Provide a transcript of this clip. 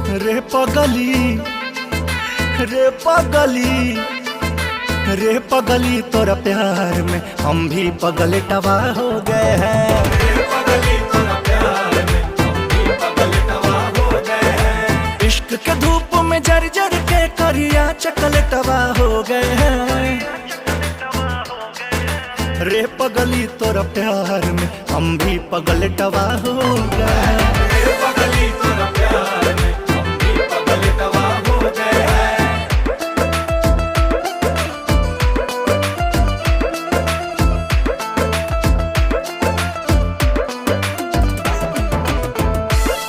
रे पगली, रे पगली, रे पगली तोरा प्यार में हम भी पगल टवा हो गए हैं। रे पगली तोरा प्यार में हम भी पगल टवा हो गए हैं। इश्क के धूप में जर जर के करिया चकल टवा हो गए हैं। रे पगली तोरा प्यार में हम भी पगल टवा हो गए हैं। रे पगली तोरा प्यार